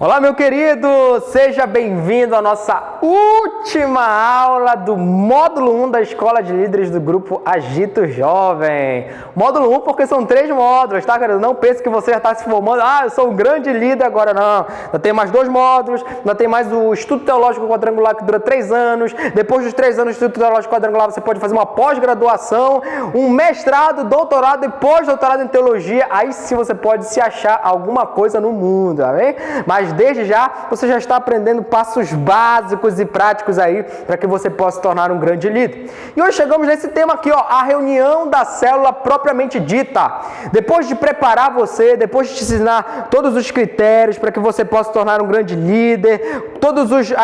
Olá, meu querido! Seja bem-vindo à nossa última aula do módulo 1 da Escola de Líderes do Grupo Agito Jovem. Módulo 1 porque são 3 módulos, tá, querido? Não pense que você já está se formando, eu sou um grande líder agora, não. Ainda tem mais 2 módulos, ainda tem mais o Estudo Teológico Quadrangular que dura 3 anos. Depois dos 3 anos do Estudo Teológico Quadrangular, você pode fazer uma pós-graduação, um mestrado, doutorado e pós-doutorado em Teologia. Aí sim você pode se achar alguma coisa no mundo, amém? Mas desde já, você já está aprendendo passos básicos e práticos aí para que você possa se tornar um grande líder. E hoje chegamos nesse tema aqui, a reunião da célula propriamente dita. Depois de preparar você, depois de te ensinar todos os critérios para que você possa se tornar um grande líder,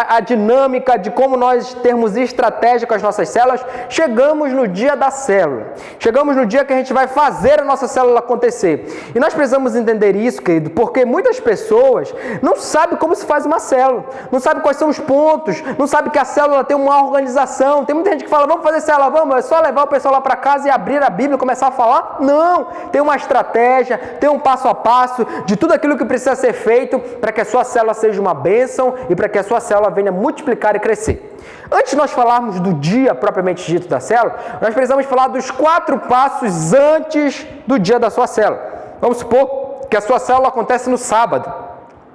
a dinâmica de como nós termos estratégia com as nossas células, chegamos no dia da célula. Chegamos no dia que a gente vai fazer a nossa célula acontecer. E nós precisamos entender isso, querido, porque muitas pessoas não sabem como se faz uma célula, não sabem quais são os pontos, não sabem que a célula tem uma organização. Tem muita gente que fala, vamos fazer célula, vamos, é só levar o pessoal lá para casa e abrir a Bíblia e começar a falar. Não, tem uma estratégia, tem um passo a passo de tudo aquilo que precisa ser feito para que a sua célula seja uma bênção e para que a sua célula venha multiplicar e crescer. Antes de nós falarmos do dia propriamente dito da célula, nós precisamos falar dos 4 passos antes do dia da sua célula. Vamos supor que a sua célula acontece no sábado.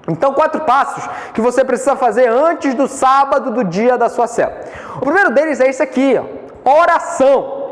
Então, 4 passos que você precisa fazer antes do sábado do dia da sua célula. O primeiro deles é esse aqui, oração.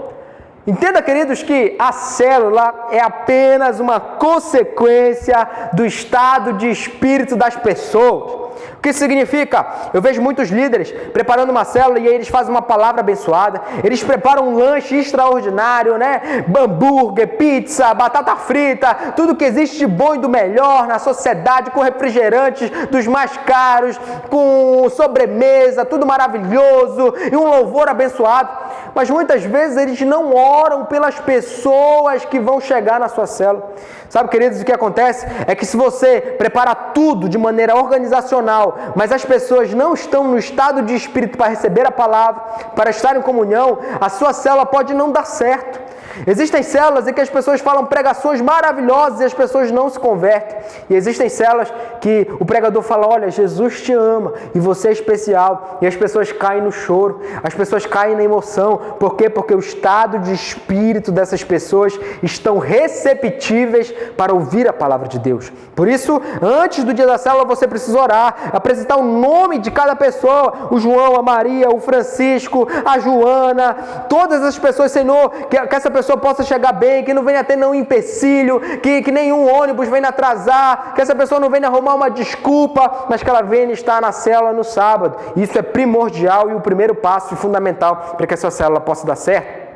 Entenda, queridos, que a célula é apenas uma consequência do estado de espírito das pessoas. O que isso significa? Eu vejo muitos líderes preparando uma célula e aí eles fazem uma palavra abençoada, eles preparam um lanche extraordinário, né? Hambúrguer, pizza, batata frita, tudo que existe de bom e do melhor na sociedade, com refrigerantes dos mais caros, com sobremesa, tudo maravilhoso e um louvor abençoado. Mas muitas vezes eles não oram pelas pessoas que vão chegar na sua célula. Sabe, queridos, o que acontece é que se você prepara tudo de maneira organizacional, mas as pessoas não estão no estado de espírito para receber a palavra, para estar em comunhão, a sua célula pode não dar certo. Existem células em que as pessoas falam pregações maravilhosas e as pessoas não se convertem. E existem células que o pregador fala, olha, Jesus te ama e você é especial. E as pessoas caem no choro, as pessoas caem na emoção. Por quê? Porque o estado de espírito dessas pessoas estão receptíveis para ouvir a palavra de Deus. Por isso, antes do dia da célula, você precisa orar, apresentar o nome de cada pessoa. O João, a Maria, o Francisco, a Joana, todas as pessoas, Senhor, que essa pessoa possa chegar bem, que não venha ter nenhum empecilho, que nenhum ônibus venha atrasar, que essa pessoa não venha arrumar uma desculpa, mas que ela venha estar na célula no sábado. Isso é primordial e o primeiro passo fundamental para que a sua célula possa dar certo.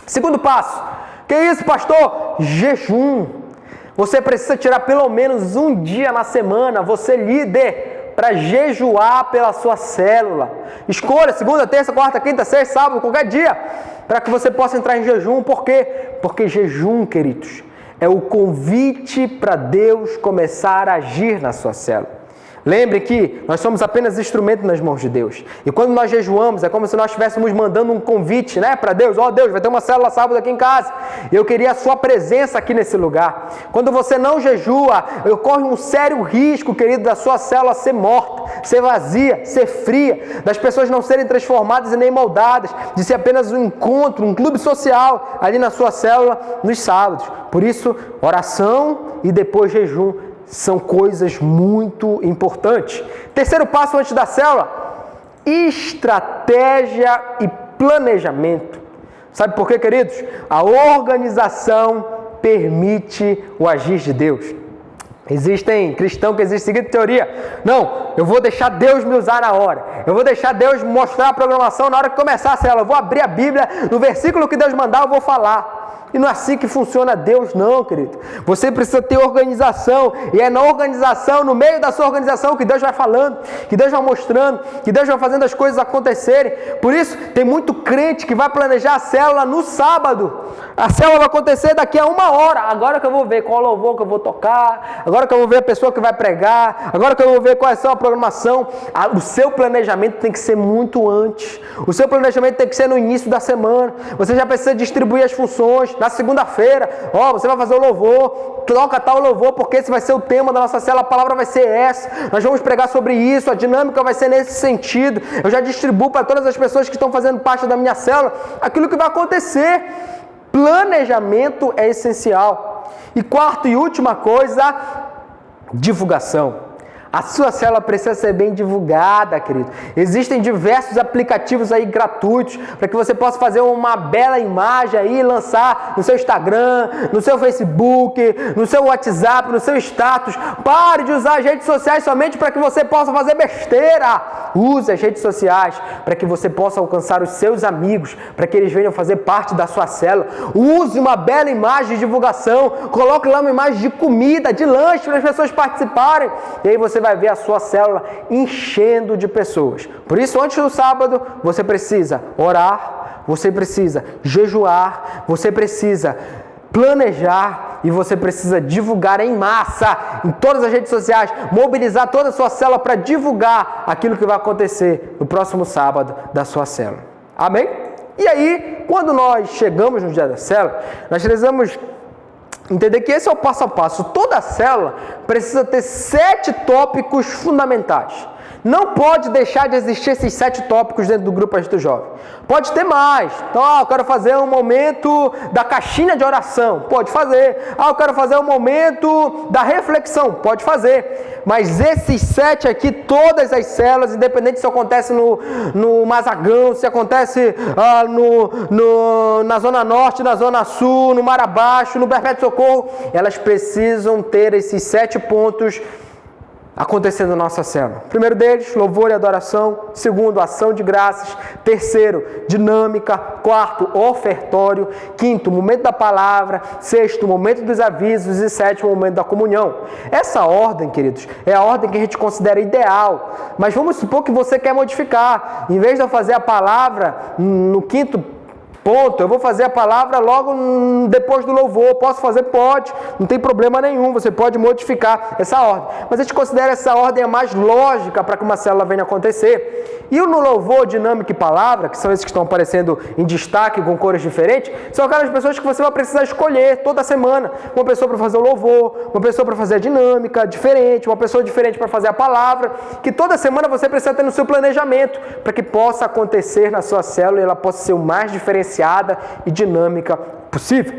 Segundo passo, que é isso, pastor? Jejum. Você precisa tirar pelo menos um dia na semana, você líder, para jejuar pela sua célula. Escolha segunda, terça, quarta, quinta, sexta, sábado, qualquer dia, para que você possa entrar em jejum. Por quê? Porque jejum, queridos, é o convite para Deus começar a agir na sua célula. Lembre que nós somos apenas instrumento nas mãos de Deus. E quando nós jejuamos, é como se nós estivéssemos mandando um convite, né, para Deus. Deus, vai ter uma célula sábado aqui em casa. E eu queria a sua presença aqui nesse lugar. Quando você não jejua, ocorre um sério risco, querido, da sua célula ser morta, ser vazia, ser fria, das pessoas não serem transformadas e nem moldadas, de ser apenas um encontro, um clube social ali na sua célula nos sábados. Por isso, oração e depois jejum são coisas muito importantes. Terceiro passo antes da célula, estratégia e planejamento. Sabe por quê, queridos? A organização permite o agir de Deus. Existem cristãos que existe a seguinte teoria: não, eu vou deixar Deus me usar na hora, eu vou deixar Deus mostrar a programação na hora que começar a célula, eu vou abrir a Bíblia, no versículo que Deus mandar eu vou falar. E não é assim que funciona Deus, não, querido. Você precisa ter organização. E é na organização, no meio da sua organização, que Deus vai falando, que Deus vai mostrando, que Deus vai fazendo as coisas acontecerem. Por isso, tem muito crente que vai planejar a célula no sábado. A célula vai acontecer daqui a 1 hora. Agora que eu vou ver qual louvor que eu vou tocar. Agora que eu vou ver a pessoa que vai pregar. Agora que eu vou ver qual é a programação. O seu planejamento tem que ser muito antes. O seu planejamento tem que ser no início da semana. Você já precisa distribuir as funções. na segunda-feira, você vai fazer o louvor, toca tal louvor, porque esse vai ser o tema da nossa célula, a palavra vai ser essa, nós vamos pregar sobre isso, a dinâmica vai ser nesse sentido. Eu já distribuo para todas as pessoas que estão fazendo parte da minha célula aquilo que vai acontecer. Planejamento é essencial. E quarta e última coisa, divulgação. A sua célula precisa ser bem divulgada, querido. Existem diversos aplicativos aí gratuitos para que você possa fazer uma bela imagem aí e lançar no seu Instagram, no seu Facebook, no seu WhatsApp, no seu status. Pare de usar as redes sociais somente para que você possa fazer besteira. Use as redes sociais para que você possa alcançar os seus amigos, para que eles venham fazer parte da sua célula. Use uma bela imagem de divulgação. Coloque lá uma imagem de comida, de lanche para as pessoas participarem. E aí você vai ver a sua célula enchendo de pessoas. Por isso, antes do sábado, você precisa orar, você precisa jejuar, você precisa planejar e você precisa divulgar em massa, em todas as redes sociais, mobilizar toda a sua célula para divulgar aquilo que vai acontecer no próximo sábado da sua célula. Amém? E aí, quando nós chegamos no dia da célula, nós precisamos entender que esse é o passo a passo. Toda célula precisa ter 7 tópicos fundamentais. Não pode deixar de existir esses 7 tópicos dentro do grupo Agito Jovem. Pode ter mais. Então, eu quero fazer um momento da caixinha de oração. Pode fazer. Eu quero fazer um momento da reflexão. Pode fazer. Mas esses 7 aqui, todas as células, independente se acontece no Mazagão, se acontece na Zona Norte, na Zona Sul, no Mar Abaixo, no Perpétuo Socorro, elas precisam ter esses 7 pontos acontecendo na nossa célula. Primeiro deles, louvor e adoração. Segundo, ação de graças. Terceiro, dinâmica. Quarto, ofertório. Quinto, momento da palavra. Sexto, momento dos avisos. E sétimo, momento da comunhão. Essa ordem, queridos, é a ordem que a gente considera ideal. Mas vamos supor que você quer modificar. Em vez de eu fazer a palavra no quinto ponto, eu vou fazer a palavra logo depois do louvor. Posso fazer? Pode. Não tem problema nenhum. Você pode modificar essa ordem. Mas a gente considera essa ordem a mais lógica para que uma célula venha acontecer. E no louvor, dinâmica e palavra, que são esses que estão aparecendo em destaque com cores diferentes, são aquelas pessoas que você vai precisar escolher toda semana. Uma pessoa para fazer o louvor, uma pessoa para fazer a dinâmica diferente, uma pessoa diferente para fazer a palavra, que toda semana você precisa ter no seu planejamento para que possa acontecer na sua célula e ela possa ser o mais diferenciada e dinâmica possível.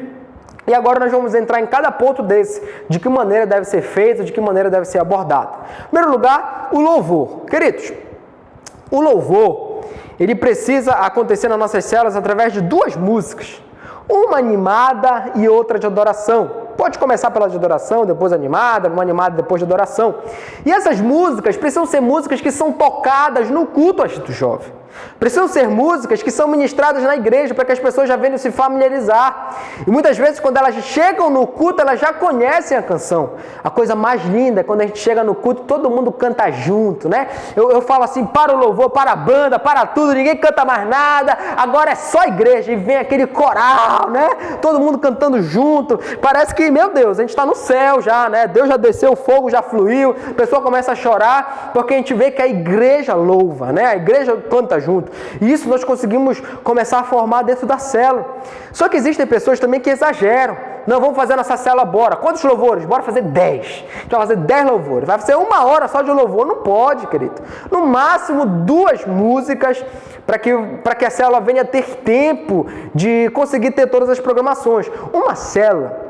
E agora nós vamos entrar em cada ponto desse, de que maneira deve ser feito, de que maneira deve ser abordado. Em primeiro lugar, o louvor. Queridos, o louvor, ele precisa acontecer nas nossas células através de 2 músicas. Uma animada e outra de adoração. Pode começar pela de adoração, depois animada, uma animada depois de adoração. E essas músicas precisam ser músicas que são tocadas no culto Agito Jovem. Precisam ser músicas que são ministradas na igreja para que as pessoas já venham se familiarizar. E muitas vezes, quando elas chegam no culto, elas já conhecem a canção. A coisa mais linda é quando a gente chega no culto, todo mundo canta junto, né? Eu falo assim, para o louvor, para a banda, para tudo, ninguém canta mais nada, agora é só igreja. E vem aquele coral, né? Todo mundo cantando junto. Parece que, meu Deus, a gente está no céu já, né? Deus já desceu, o fogo já fluiu, a pessoa começa a chorar, porque a gente vê que a igreja louva, né? A igreja canta junto. E isso nós conseguimos começar a formar dentro da célula. Só que existem pessoas também que exageram. Não, vamos fazer nossa célula, bora. Quantos louvores? Bora fazer 10. A gente vai fazer 10 louvores. Vai ser 1 hora só de louvor. Não pode, querido. No máximo 2 músicas para que a célula venha ter tempo de conseguir ter todas as programações. Uma célula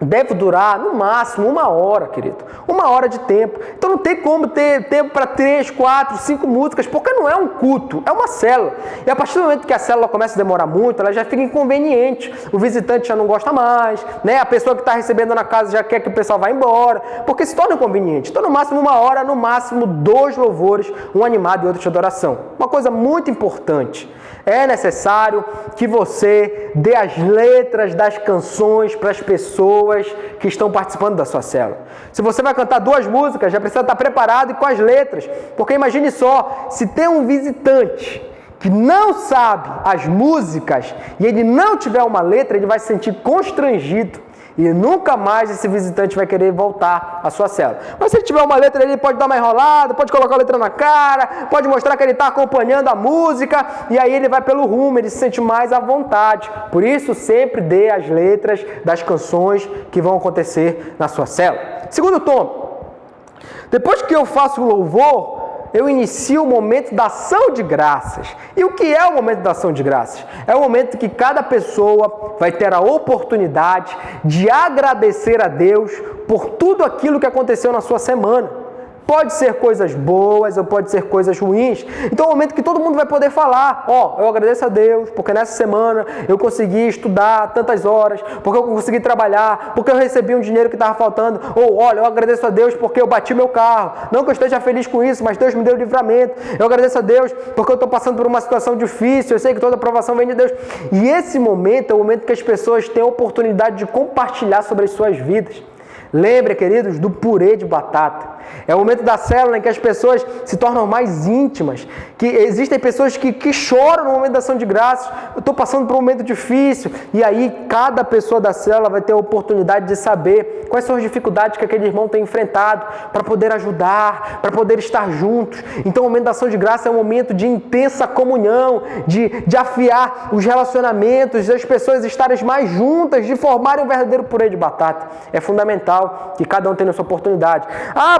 deve durar, no máximo, 1 hora, querido. 1 hora de tempo. Então não tem como ter tempo para 3, 4, 5 músicas, porque não é um culto, é uma célula. E a partir do momento que a célula começa a demorar muito, ela já fica inconveniente. O visitante já não gosta mais, né? A pessoa que está recebendo na casa já quer que o pessoal vá embora, porque se torna inconveniente. Então, no máximo 1 hora, no máximo 2 louvores, um animado e outro de adoração. Uma coisa muito importante. É necessário que você dê as letras das canções para as pessoas que estão participando da sua célula. Se você vai cantar 2 músicas, já precisa estar preparado e com as letras. Porque imagine só, se tem um visitante que não sabe as músicas e ele não tiver uma letra, ele vai se sentir constrangido. E nunca mais esse visitante vai querer voltar à sua célula. Mas se ele tiver uma letra, ele pode dar uma enrolada, pode colocar a letra na cara, pode mostrar que ele está acompanhando a música, e aí ele vai pelo rumo, ele se sente mais à vontade. Por isso, sempre dê as letras das canções que vão acontecer na sua célula. Segundo tom, depois que eu faço o louvor, eu inicio o momento da ação de graças. E o que é o momento da ação de graças? É o momento que cada pessoa vai ter a oportunidade de agradecer a Deus por tudo aquilo que aconteceu na sua semana. Pode ser coisas boas ou pode ser coisas ruins. Então é o momento que todo mundo vai poder falar, eu agradeço a Deus porque nessa semana eu consegui estudar tantas horas, porque eu consegui trabalhar, porque eu recebi um dinheiro que estava faltando, ou olha, eu agradeço a Deus porque eu bati meu carro. Não que eu esteja feliz com isso, mas Deus me deu livramento. Eu agradeço a Deus porque eu estou passando por uma situação difícil, eu sei que toda aprovação vem de Deus. E esse momento é o momento que as pessoas têm a oportunidade de compartilhar sobre as suas vidas. Lembre, queridos, do purê de batata. É o momento da célula em que as pessoas se tornam mais íntimas, que existem pessoas que choram no momento da ação de graças. Eu estou passando por um momento difícil, e aí cada pessoa da célula vai ter a oportunidade de saber quais são as dificuldades que aquele irmão tem enfrentado, para poder ajudar, para poder estar juntos. Então o momento da ação de graça é um momento de intensa comunhão, de afiar os relacionamentos, das pessoas estarem mais juntas, de formarem um verdadeiro purê de batata. É fundamental que cada um tenha a sua oportunidade.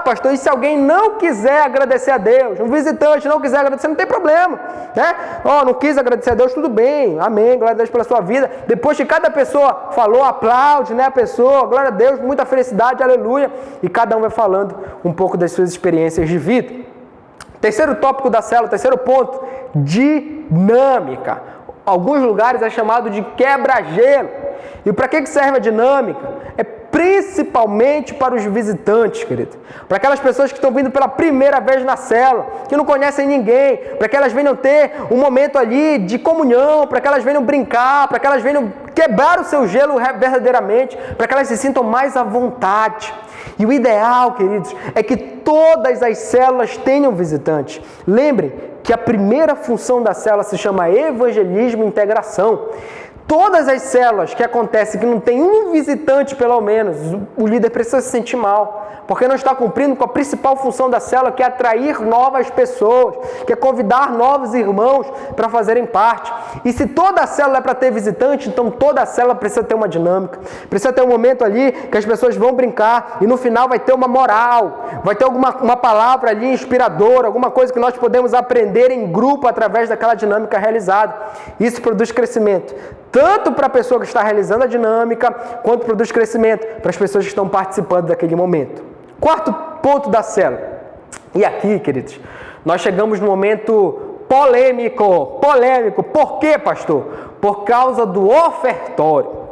Pastor, e se alguém não quiser agradecer a Deus, um visitante não quiser agradecer, não tem problema, né? Não quis agradecer a Deus, tudo bem, amém, glória a Deus pela sua vida. Depois que cada pessoa falou, aplaude, né, a pessoa, glória a Deus, muita felicidade, aleluia, e cada um vai falando um pouco das suas experiências de vida. Terceiro tópico da célula, terceiro ponto, dinâmica. Alguns lugares é chamado de quebra-gelo. E para que serve a dinâmica? É principalmente para os visitantes, querido. Para aquelas pessoas que estão vindo pela primeira vez na célula, que não conhecem ninguém, para que elas venham ter um momento ali de comunhão, para que elas venham brincar, para que elas venham quebrar o seu gelo verdadeiramente, para que elas se sintam mais à vontade. E o ideal, queridos, é que todas as células tenham visitantes. Lembrem que a primeira função da célula se chama evangelismo e integração. Todas as células que acontecem que não tem um visitante, pelo menos, o líder precisa se sentir mal, porque não está cumprindo com a principal função da célula, que é atrair novas pessoas, que é convidar novos irmãos para fazerem parte. E se toda a célula é para ter visitante, então toda a célula precisa ter uma dinâmica, precisa ter um momento ali que as pessoas vão brincar e no final vai ter uma moral, vai ter uma palavra ali inspiradora, alguma coisa que nós podemos aprender em grupo através daquela dinâmica realizada. Isso produz crescimento, tanto para a pessoa que está realizando a dinâmica, quanto produz crescimento para as pessoas que estão participando daquele momento. Quarto ponto da célula. E aqui, queridos, nós chegamos no momento polêmico. Por quê, pastor? Por causa do ofertório.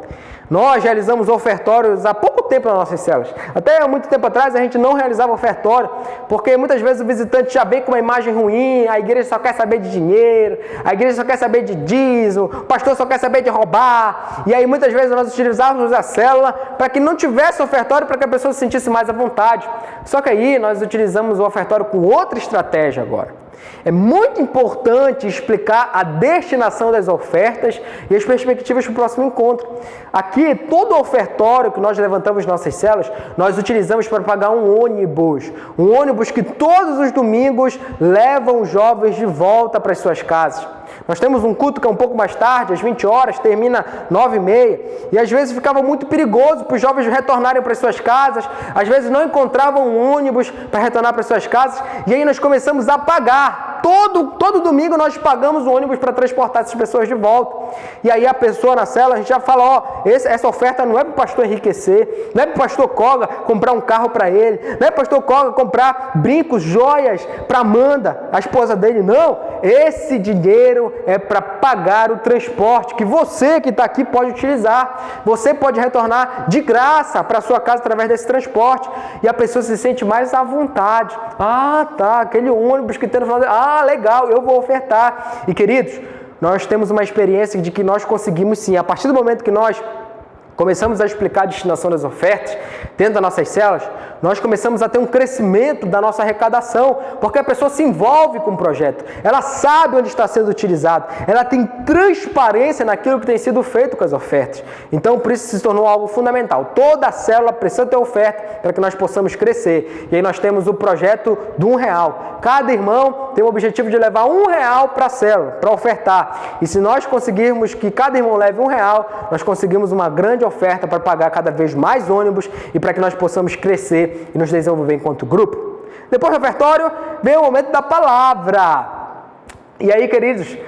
Nós realizamos ofertórios há pouco tempo nas nossas células. Até muito tempo atrás a gente não realizava ofertório, porque muitas vezes o visitante já vem com uma imagem ruim, a igreja só quer saber de dinheiro, a igreja só quer saber de dízimo, o pastor só quer saber de roubar. E aí muitas vezes nós utilizávamos a célula para que não tivesse ofertório, para que a pessoa se sentisse mais à vontade. Só que aí nós utilizamos o ofertório com outra estratégia agora. É muito importante explicar a destinação das ofertas e as perspectivas para o próximo encontro. Aqui, todo o ofertório que nós levantamos em nossas células, nós utilizamos para pagar um ônibus. Um ônibus que todos os domingos levam os jovens de volta para as suas casas. Nós temos um culto que é um pouco mais tarde, às 20 horas, termina 9h30. E às vezes ficava muito perigoso para os jovens retornarem para as suas casas. Às vezes não encontravam um ônibus para retornar para as suas casas. E aí nós começamos a pagar. Todo domingo nós pagamos o ônibus para transportar essas pessoas de volta. E aí a pessoa na célula, a gente já fala, essa oferta não é para o pastor enriquecer, não é para o pastor Koga comprar um carro para ele, não é para o pastor Koga comprar brincos, joias para Amanda, a esposa dele, não. Esse dinheiro é para pagar o transporte que você que está aqui pode utilizar. Você pode retornar de graça para a sua casa através desse transporte. E a pessoa se sente mais à vontade. Aquele ônibus que tem no final. Legal, eu vou ofertar. E queridos, nós temos uma experiência de que nós conseguimos sim, a partir do momento que nós começamos a explicar a destinação das ofertas dentro das nossas células, nós começamos a ter um crescimento da nossa arrecadação, porque a pessoa se envolve com o projeto, ela sabe onde está sendo utilizado, ela tem transparência naquilo que tem sido feito com as ofertas. Então, por isso se tornou algo fundamental. Toda a célula precisa ter oferta para que nós possamos crescer. E aí nós temos o projeto do R$1. Cada irmão tem o objetivo de levar R$1 para a célula, para ofertar. E se nós conseguirmos que cada irmão leve R$1, nós conseguimos uma grande oferta para pagar cada vez mais ônibus e para que nós possamos crescer e nos desenvolver enquanto grupo. Depois do ofertório, vem o momento da palavra. E aí, queridos,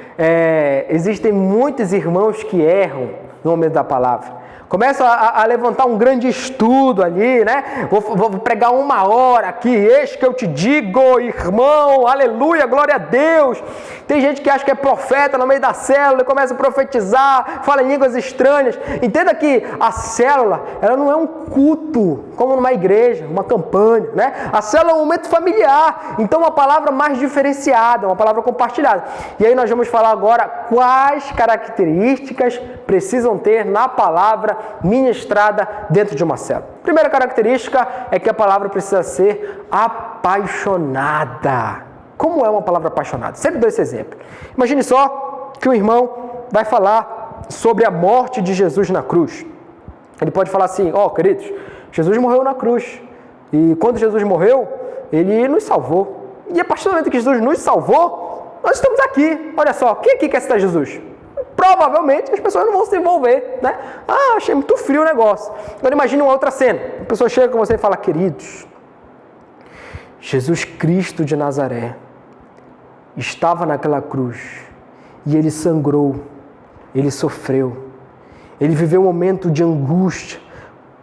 existem muitos irmãos que erram no momento da palavra. Começam a levantar um grande estudo ali, né? Vou pregar 1 hora aqui, eis que eu te digo, irmão, aleluia, glória a Deus. Tem gente que acha que é profeta no meio da célula e começa a profetizar, fala em línguas estranhas. Entenda que a célula, ela não é um culto, como numa igreja, uma campanha, né? A célula é um momento familiar, então uma palavra mais diferenciada, uma palavra compartilhada. E aí nós vamos falar agora quais características precisam ter na palavra ministrada dentro de uma célula. Primeira característica é que a palavra precisa ser apaixonada. Como é uma palavra apaixonada? Sempre dou esse exemplo. Imagine só que um irmão vai falar sobre a morte de Jesus na cruz. Ele pode falar assim, queridos, Jesus morreu na cruz. E quando Jesus morreu, ele nos salvou. E a partir do momento que Jesus nos salvou, nós estamos aqui. Olha só, quem aqui quer citar Jesus? Provavelmente as pessoas não vão se envolver, né? Achei muito frio o negócio. Agora imagine uma outra cena. A pessoa chega com você e fala, queridos, Jesus Cristo de Nazaré estava naquela cruz e ele sangrou, ele sofreu, ele viveu um momento de angústia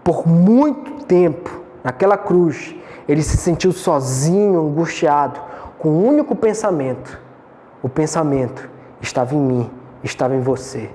por muito tempo naquela cruz. Ele se sentiu sozinho, angustiado, com um único pensamento. O pensamento estava em mim, estava em você.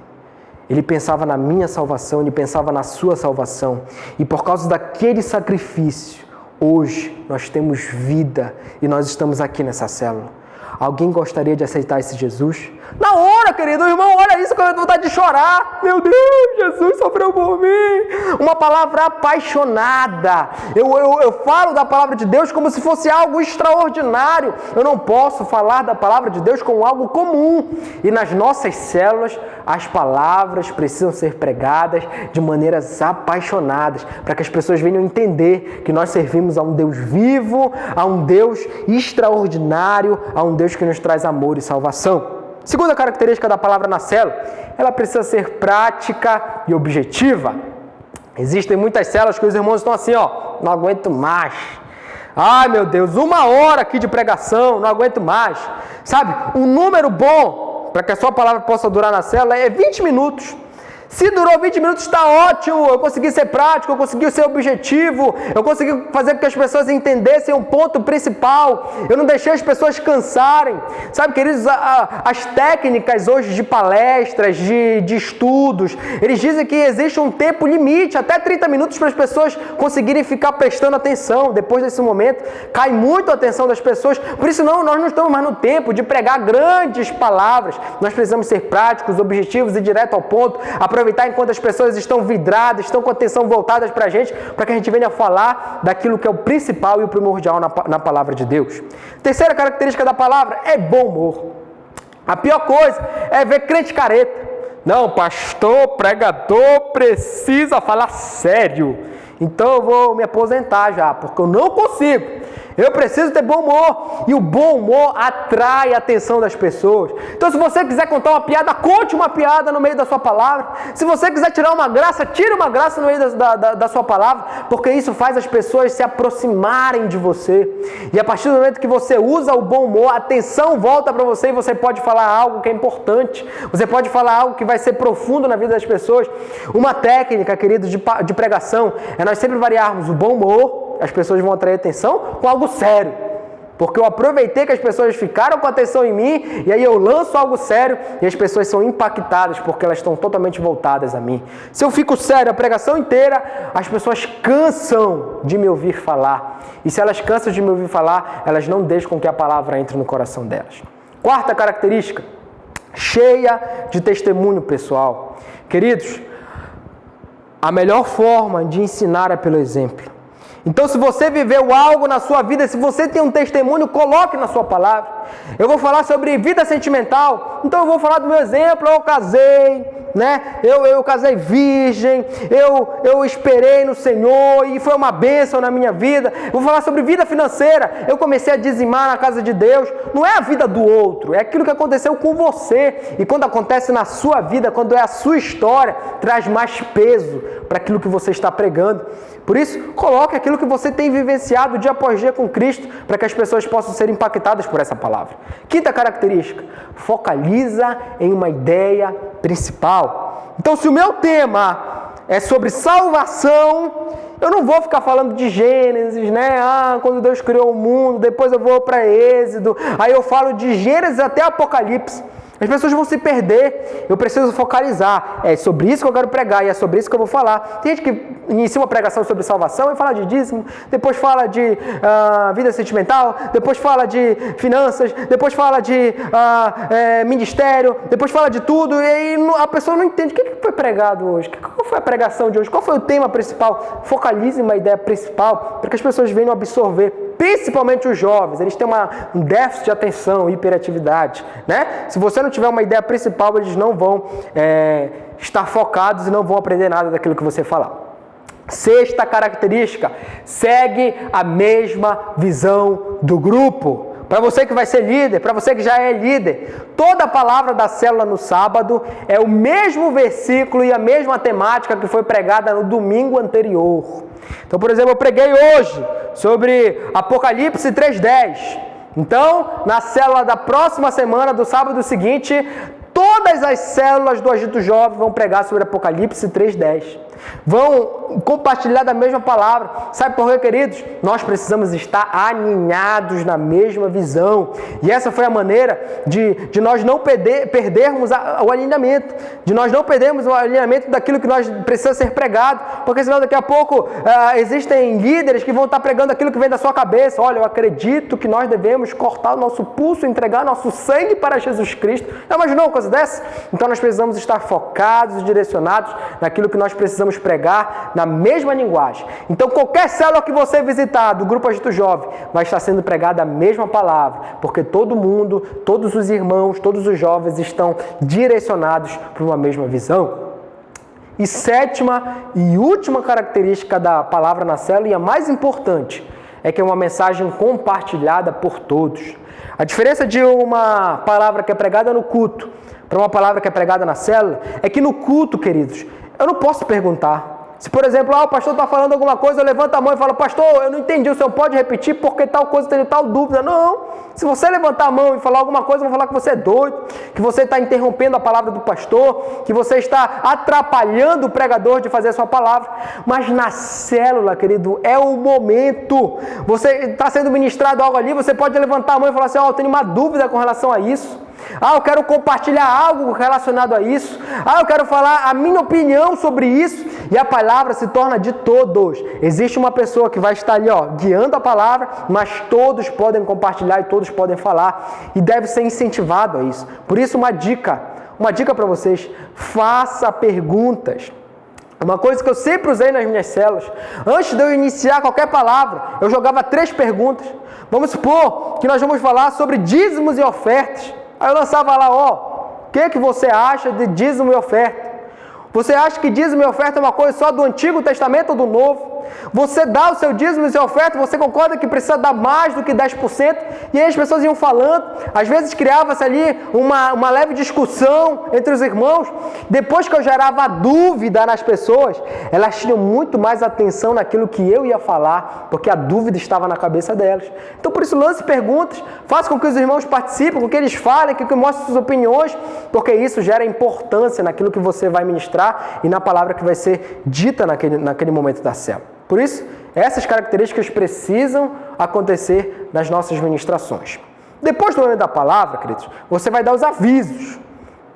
Ele pensava na minha salvação, ele pensava na sua salvação. E por causa daquele sacrifício, hoje nós temos vida e nós estamos aqui nessa célula. Alguém gostaria de aceitar esse Jesus? Na hora, querido, irmão, olha isso que eu tenho vontade de chorar. Meu Deus, Jesus sofreu por mim. Uma palavra apaixonada. Eu falo da palavra de Deus como se fosse algo extraordinário. Eu não posso falar da palavra de Deus como algo comum. E nas nossas células, as palavras precisam ser pregadas de maneiras apaixonadas, para que as pessoas venham entender que nós servimos a um Deus vivo, a um Deus extraordinário, a um Deus que nos traz amor e salvação. Segunda característica da palavra na célula, ela precisa ser prática e objetiva. Existem muitas células que os irmãos estão assim, não aguento mais. Ai meu Deus, 1 hora aqui de pregação, não aguento mais. Sabe, um número bom para que a sua palavra possa durar na célula é 20 minutos. Se durou 20 minutos, está ótimo. Eu consegui ser prático, eu consegui ser objetivo, eu consegui fazer com que as pessoas entendessem um ponto principal. Eu não deixei as pessoas cansarem. Sabe, queridos, as técnicas hoje de palestras, de estudos, eles dizem que existe um tempo limite, até 30 minutos para as pessoas conseguirem ficar prestando atenção. Depois desse momento, cai muito a atenção das pessoas. Por isso, nós não estamos mais no tempo de pregar grandes palavras. Nós precisamos ser práticos, objetivos e direto ao ponto. Aproveitar enquanto as pessoas estão vidradas, estão com a atenção voltadas para a gente, para que a gente venha falar daquilo que é o principal e o primordial na palavra de Deus. Terceira característica da palavra é bom humor. A pior coisa é ver crente careta. Não, pastor, pregador, precisa falar sério. Então eu vou me aposentar já, porque eu não consigo. Eu preciso ter bom humor. E o bom humor atrai a atenção das pessoas. Então se você quiser contar uma piada, conte uma piada no meio da sua palavra. Se você quiser tirar uma graça, tire uma graça no meio da sua palavra. Porque isso faz as pessoas se aproximarem de você. E a partir do momento que você usa o bom humor, a atenção volta para você e você pode falar algo que é importante. Você pode falar algo que vai ser profundo na vida das pessoas. Uma técnica, querido, de pregação é nós sempre variarmos o bom humor. As pessoas vão atrair atenção com algo sério. Porque eu aproveitei que as pessoas ficaram com atenção em mim e aí eu lanço algo sério e as pessoas são impactadas porque elas estão totalmente voltadas a mim. Se eu fico sério a pregação inteira, as pessoas cansam de me ouvir falar. E se elas cansam de me ouvir falar, elas não deixam com que a palavra entre no coração delas. Quarta característica, cheia de testemunho pessoal. Queridos, a melhor forma de ensinar é pelo exemplo. Então, se você viveu algo na sua vida, se você tem um testemunho, coloque na sua palavra. Eu vou falar sobre vida sentimental, então eu vou falar do meu exemplo. Eu casei, né? Eu casei virgem, eu esperei no Senhor e foi uma bênção na minha vida. Eu vou falar sobre vida financeira. Eu comecei a dizimar na casa de Deus. Não é a vida do outro, é aquilo que aconteceu com você. E quando acontece na sua vida, quando é a sua história, traz mais peso para aquilo que você está pregando. Por isso, coloque aquilo que você tem vivenciado dia após dia com Cristo, para que as pessoas possam ser impactadas por essa palavra. Quinta característica, focaliza em uma ideia principal. Então, se o meu tema é sobre salvação, eu não vou ficar falando de Gênesis, né? Quando Deus criou o mundo, depois eu vou para Êxodo, aí eu falo de Gênesis até Apocalipse. As pessoas vão se perder. Eu preciso focalizar. É sobre isso que eu quero pregar e é sobre isso que eu vou falar. Tem gente que inicia uma pregação sobre salvação e fala de dízimo, depois fala de vida sentimental, depois fala de finanças, depois fala de ministério, depois fala de tudo, e aí a pessoa não entende. O que foi pregado hoje? Qual foi a pregação de hoje? Qual foi o tema principal? Focalize em uma ideia principal para que as pessoas venham absorver. Principalmente os jovens, eles têm um déficit de atenção, hiperatividade, né? Se você não tiver uma ideia principal, eles não vão estar focados e não vão aprender nada daquilo que você falar. Sexta característica, segue a mesma visão do grupo. Para você que vai ser líder, para você que já é líder, toda a palavra da célula no sábado é o mesmo versículo e a mesma temática que foi pregada no domingo anterior. Então, por exemplo, eu preguei hoje sobre Apocalipse 3:10. Então, na célula da próxima semana, do sábado seguinte, todas as células do Agito Jovem vão pregar sobre Apocalipse 3:10. Vão compartilhar da mesma palavra. Sabe por quê, queridos? Nós precisamos estar alinhados na mesma visão. E essa foi a maneira de nós não perdermos o alinhamento. De nós não perdermos o alinhamento daquilo que nós precisa ser pregado. Porque senão daqui a pouco existem líderes que vão estar pregando aquilo que vem da sua cabeça. Olha, eu acredito que nós devemos cortar o nosso pulso, entregar nosso sangue para Jesus Cristo. Já imaginou uma coisa dessa? Então nós precisamos estar focados e direcionados naquilo que nós precisamos pregar na mesma linguagem. Então qualquer célula que você visitar do Grupo Agito Jovem vai estar sendo pregada a mesma palavra, porque todo mundo, todos os irmãos, todos os jovens estão direcionados para uma mesma visão. E sétima e última característica da palavra na célula, e a mais importante, é que é uma mensagem compartilhada por todos. A diferença de uma palavra que é pregada no culto para uma palavra que é pregada na célula é que no culto, queridos, eu não posso perguntar. Se, por exemplo, o pastor está falando alguma coisa, eu levanto a mão e falo, pastor, eu não entendi, o senhor pode repetir porque tal coisa tem tal dúvida. Não, se você levantar a mão e falar alguma coisa, eu vou falar que você é doido, que você está interrompendo a palavra do pastor, que você está atrapalhando o pregador de fazer a sua palavra. Mas na célula, querido, é o momento. Você está sendo ministrado algo ali, você pode levantar a mão e falar assim, eu tenho uma dúvida com relação a isso. Eu quero compartilhar algo relacionado a isso. Eu quero falar a minha opinião sobre isso. E a palavra se torna de todos. Existe uma pessoa que vai estar ali, guiando a palavra, mas todos podem compartilhar e todos podem falar. E deve ser incentivado a isso. Por isso, uma dica para vocês: faça perguntas. Uma coisa que eu sempre usei nas minhas células, antes de eu iniciar qualquer palavra, eu jogava 3 perguntas. Vamos supor que nós vamos falar sobre dízimos e ofertas. Aí eu lançava lá, o que você acha de dízimo e oferta? Você acha que dízimo e oferta é uma coisa só do Antigo Testamento ou do Novo? Você dá o seu dízimo e sua oferta, você concorda que precisa dar mais do que 10%? E aí as pessoas iam falando, às vezes criava-se ali uma leve discussão entre os irmãos. Depois que eu gerava dúvida nas pessoas, elas tinham muito mais atenção naquilo que eu ia falar, porque a dúvida estava na cabeça delas. Então por isso lance perguntas, faça com que os irmãos participem, com que eles falem, que mostrem suas opiniões, porque isso gera importância naquilo que você vai ministrar e na palavra que vai ser dita naquele momento da célula. Por isso, essas características precisam acontecer nas nossas ministrações. Depois do momento da palavra, queridos, você vai dar os avisos.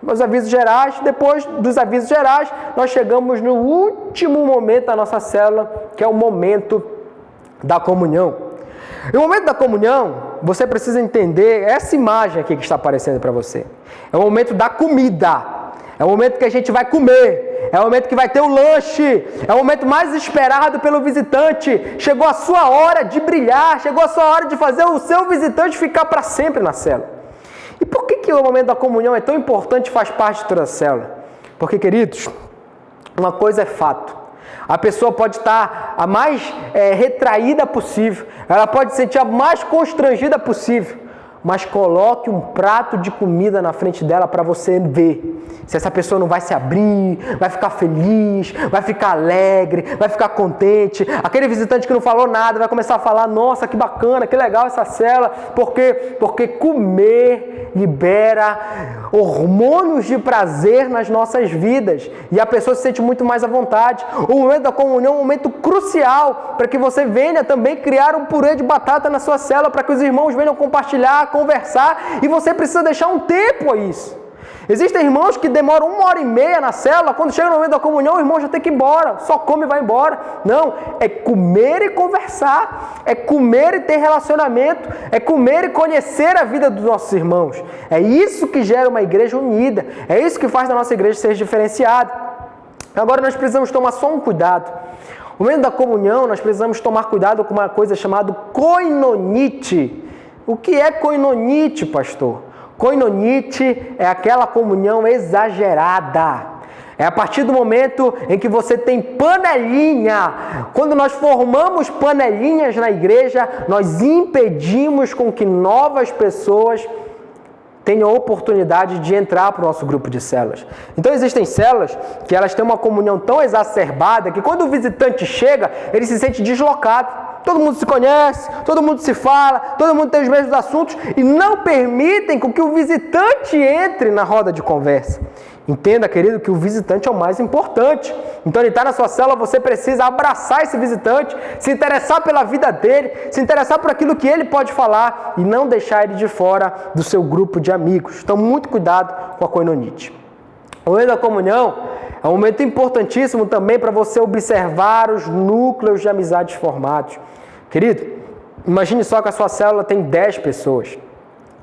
Os avisos gerais. Depois dos avisos gerais, nós chegamos no último momento da nossa célula, que é o momento da comunhão. E o momento da comunhão, você precisa entender essa imagem aqui que está aparecendo para você. É o momento da comida. É o momento que a gente vai comer. é o momento que vai ter o lanche, é o momento mais esperado pelo visitante. Chegou a sua hora de brilhar, chegou a sua hora de fazer o seu visitante ficar para sempre na célula. E por que o momento da comunhão é tão importante e faz parte de toda a célula? Porque, queridos, uma coisa é fato. A pessoa pode estar a mais retraída possível, ela pode se sentir a mais constrangida possível, mas coloque um prato de comida na frente dela para você ver se essa pessoa não vai se abrir, vai ficar feliz, vai ficar alegre, vai ficar contente. Aquele visitante que não falou nada vai começar a falar: nossa, que bacana, que legal essa cela. Por quê? Porque comer libera hormônios de prazer nas nossas vidas e a pessoa se sente muito mais à vontade. O momento da comunhão é um momento crucial para que você venha também criar um purê de batata na sua cela, para que os irmãos venham compartilhar, conversar, e você precisa deixar um tempo a isso. Existem irmãos que demoram 1h30 na célula, quando chega no momento da comunhão, o irmão já tem que ir embora, só come e vai embora. Não, é comer e conversar, é comer e ter relacionamento, é comer e conhecer a vida dos nossos irmãos. É isso que gera uma igreja unida, é isso que faz da nossa igreja ser diferenciada. Agora nós precisamos tomar só um cuidado. No momento da comunhão, nós precisamos tomar cuidado com uma coisa chamada koinonite. O que é koinonite, pastor? Koinonite é aquela comunhão exagerada. É a partir do momento em que você tem panelinha. Quando nós formamos panelinhas na igreja, nós impedimos com que novas pessoas tenham a oportunidade de entrar para o nosso grupo de células. Então existem células que elas têm uma comunhão tão exacerbada que quando o visitante chega, ele se sente deslocado. Todo mundo se conhece, todo mundo se fala, todo mundo tem os mesmos assuntos e não permitem com que o visitante entre na roda de conversa. Entenda, querido, que o visitante é o mais importante. Então ele está na sua célula, você precisa abraçar esse visitante, se interessar pela vida dele, se interessar por aquilo que ele pode falar e não deixar ele de fora do seu grupo de amigos. Então muito cuidado com a koinonite. O momento da comunhão é um momento importantíssimo também para você observar os núcleos de amizades formados. Querido, imagine só que a sua célula tem 10 pessoas.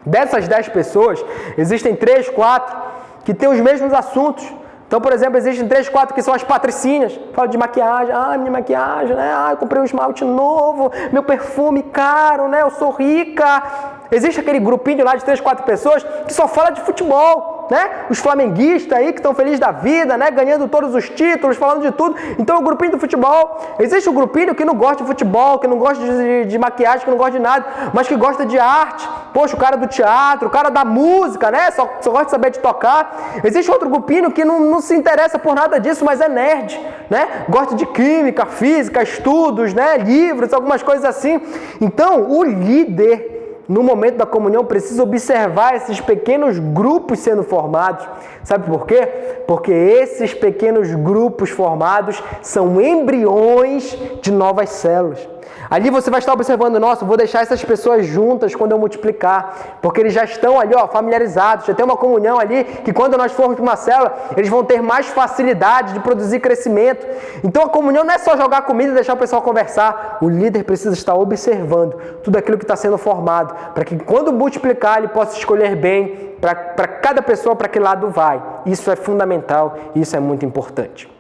Dessas 10 pessoas, existem 3, 4 que têm os mesmos assuntos. Então, por exemplo, existem 3, 4 que são as patricinhas. Fala de maquiagem. Ah, minha maquiagem, né? Ah, eu comprei um esmalte novo. Meu perfume caro, né? Eu sou rica. Existe aquele grupinho lá de 3, 4 pessoas que só fala de futebol, né? Os flamenguistas aí que estão felizes da vida, né? Ganhando todos os títulos, falando de tudo. Então, é o grupinho do futebol. Existe o grupinho que não gosta de futebol, que não gosta de maquiagem, que não gosta de nada, mas que gosta de arte. Poxa, o cara do teatro, o cara da música, né? Só gosta de saber de tocar. Existe outro grupinho que não se interessa por nada disso, mas é nerd, né? Gosta de química, física, estudos, né? Livros, algumas coisas assim. Então, o líder, no momento da comunhão, precisa observar esses pequenos grupos sendo formados. Sabe por quê? Porque esses pequenos grupos formados são embriões de novas células. Ali você vai estar observando: nossa, vou deixar essas pessoas juntas quando eu multiplicar, porque eles já estão ali, familiarizados, já tem uma comunhão ali, que quando nós formos para uma célula, eles vão ter mais facilidade de produzir crescimento. Então a comunhão não é só jogar comida e deixar o pessoal conversar. O líder precisa estar observando tudo aquilo que está sendo formado, para que quando multiplicar, ele possa escolher bem para cada pessoa para que lado vai. Isso é fundamental e isso é muito importante.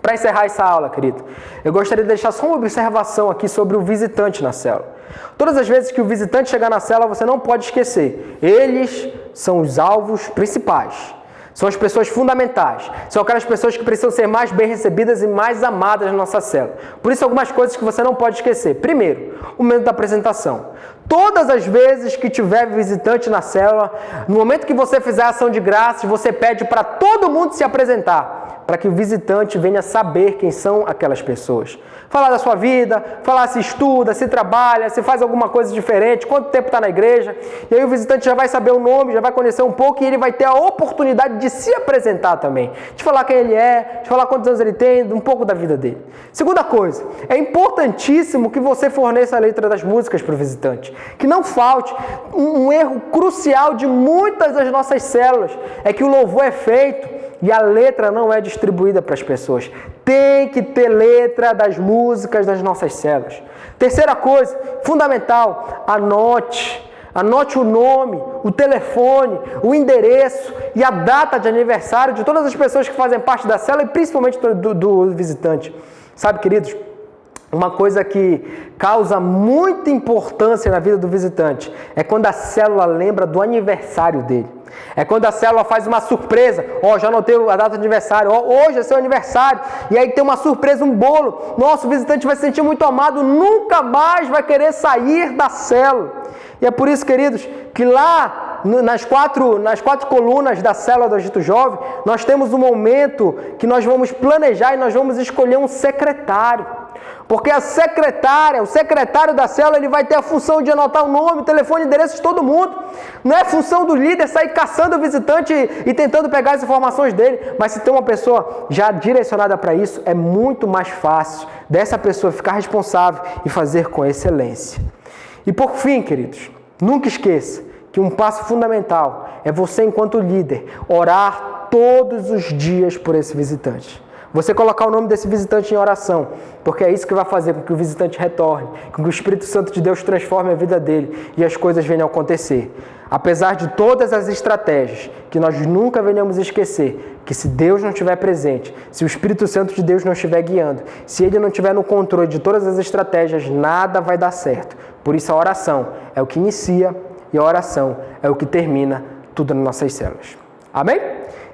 Para encerrar essa aula, querido, eu gostaria de deixar só uma observação aqui sobre o visitante na célula. Todas as vezes que o visitante chegar na célula, você não pode esquecer: eles são os alvos principais, são as pessoas fundamentais, são aquelas pessoas que precisam ser mais bem recebidas e mais amadas na nossa célula. Por isso, algumas coisas que você não pode esquecer. Primeiro, o momento da apresentação. Todas as vezes que tiver visitante na célula, no momento que você fizer a ação de graças, você pede para todo mundo se apresentar, para que o visitante venha saber quem são aquelas pessoas. Falar da sua vida, falar se estuda, se trabalha, se faz alguma coisa diferente, quanto tempo está na igreja. E aí o visitante já vai saber o nome, já vai conhecer um pouco e ele vai ter a oportunidade de se apresentar também. De falar quem ele é, de falar quantos anos ele tem, um pouco da vida dele. Segunda coisa, é importantíssimo que você forneça a letra das músicas para o visitante. Que não falte. Um erro crucial de muitas das nossas células é que o louvor é feito e a letra não é distribuída para as pessoas. Tem que ter letra das músicas das nossas células. Terceira coisa, fundamental, anote Anote o nome, o telefone, o endereço e a data de aniversário de todas as pessoas que fazem parte da célula e principalmente do visitante. Sabe, queridos, uma coisa que causa muita importância na vida do visitante é quando a célula lembra do aniversário dele. É quando a célula faz uma surpresa. Já anotei a data de aniversário. Hoje é seu aniversário. E aí tem uma surpresa, um bolo. Nossa, o visitante vai se sentir muito amado. Nunca mais vai querer sair da célula. E é por isso, queridos, que lá nas quatro colunas da célula do Agito Jovem, nós temos um momento que nós vamos planejar e nós vamos escolher um secretário. Porque o secretário da célula, ele vai ter a função de anotar o nome, o telefone e endereço de todo mundo. Não é função do líder sair caçando o visitante e tentando pegar as informações dele. Mas se tem uma pessoa já direcionada para isso, é muito mais fácil dessa pessoa ficar responsável e fazer com excelência. E por fim, queridos, nunca esqueça que um passo fundamental é você, enquanto líder, orar todos os dias por esse visitante. Você colocar o nome desse visitante em oração, porque é isso que vai fazer com que o visitante retorne, com que o Espírito Santo de Deus transforme a vida dele e as coisas venham a acontecer. Apesar de todas as estratégias, que nós nunca venhamos esquecer, que se Deus não estiver presente, se o Espírito Santo de Deus não estiver guiando, se ele não estiver no controle de todas as estratégias, nada vai dar certo. Por isso a oração é o que inicia e a oração é o que termina tudo nas nossas células. Amém?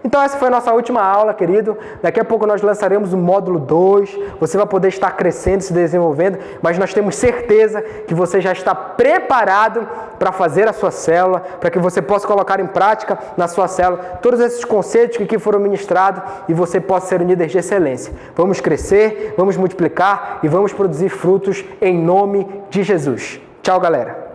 Então essa foi a nossa última aula, querido. Daqui a pouco nós lançaremos o módulo 2. Você vai poder estar crescendo, se desenvolvendo, mas nós temos certeza que você já está preparado para fazer a sua célula, para que você possa colocar em prática na sua célula todos esses conceitos que aqui foram ministrados e você possa ser um líder de excelência. Vamos crescer, vamos multiplicar e vamos produzir frutos em nome de Jesus. Tchau, galera!